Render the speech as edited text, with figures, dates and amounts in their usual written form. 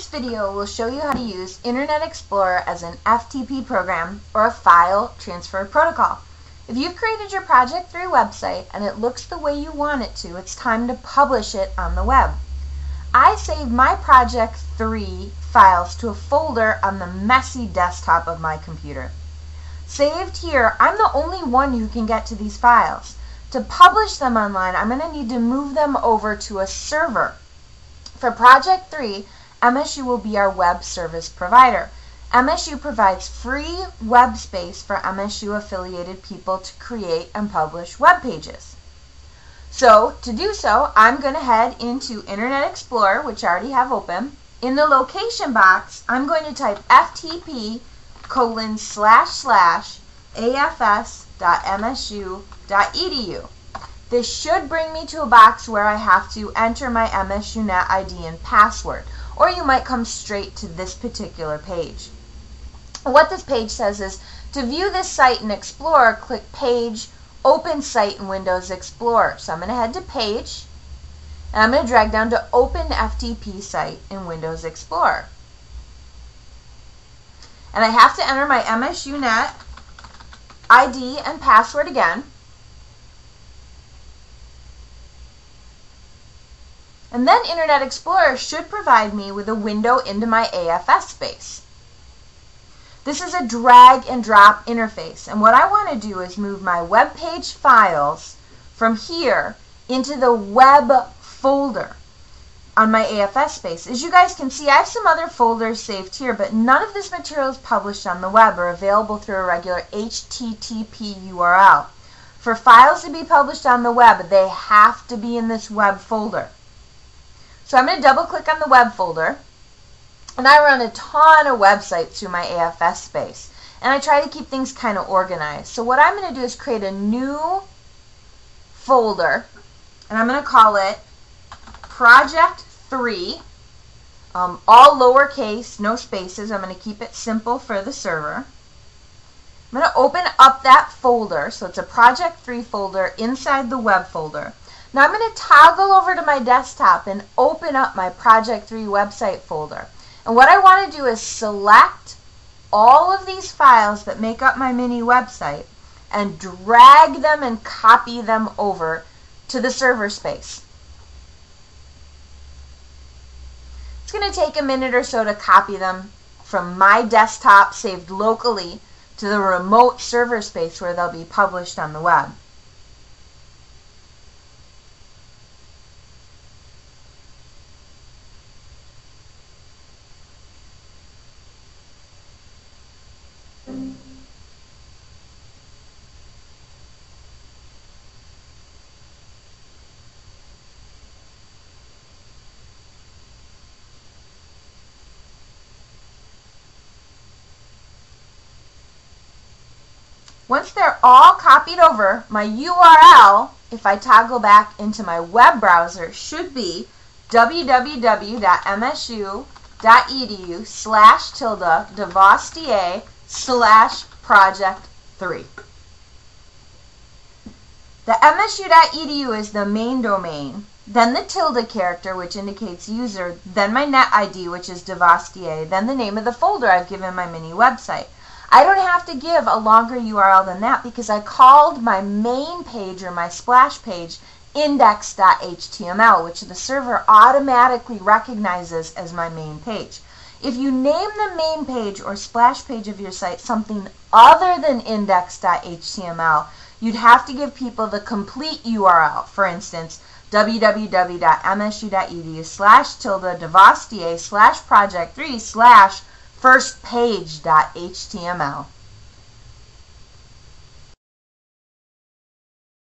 This video will show you how to use Internet Explorer as an FTP program or a file transfer protocol. If you've created your Project 3 website and it looks the way you want it to, it's time to publish it on the web. I saved my Project 3 files to a folder on the messy desktop of my computer. Saved here, I'm the only one who can get to these files. To publish them online, I'm going to need to move them over to a server. For Project 3, MSU will be our web service provider. MSU provides free web space for MSU affiliated people to create and publish web pages. So to do so, I'm going to head into Internet Explorer, which I already have open. In the location box, I'm going to type ftp://afs.msu.edu. This should bring me to a box where I have to enter my MSUNet ID and password, or you might come straight to this particular page. What this page says is, to view this site in Explorer, click Page, Open Site in Windows Explorer. So I'm going to head to Page, and I'm going to drag down to Open FTP Site in Windows Explorer. And I have to enter my MSUNet ID and password again. And then Internet Explorer should provide me with a window into my AFS space. This is a drag and drop interface, and what I want to do is move my web page files from here into the web folder on my AFS space. As you guys can see, I have some other folders saved here, but none of this material is published on the web or available through a regular HTTP URL. For files to be published on the web, they have to be in this web folder. So I'm going to double click on the web folder, and I run a ton of websites through my AFS space, and I try to keep things kind of organized. So what I'm going to do is create a new folder, and I'm going to call it Project 3, all lowercase, no spaces. I'm going to keep it simple for the server. I'm going to open up that folder, so it's a Project 3 folder inside the web folder. Now I'm going to toggle over to my desktop and open up my Project 3 website folder. And what I want to do is select all of these files that make up my mini website and drag them and copy them over to the server space. It's going to take a minute or so to copy them from my desktop saved locally to the remote server space where they'll be published on the web. Once they're all copied over, my URL, if I toggle back into my web browser, should be www.msu.edu/devostier/project3. The msu.edu is the main domain, then the tilde character, which indicates user, then my net ID, which is Devostier, then the name of the folder I've given my mini website. I don't have to give a longer URL than that because I called my main page or my splash page index.html, which the server automatically recognizes as my main page. If you name the main page or splash page of your site something other than index.html, you'd have to give people the complete URL. For instance, www.msu.edu/devostier/project3/firstpage.html.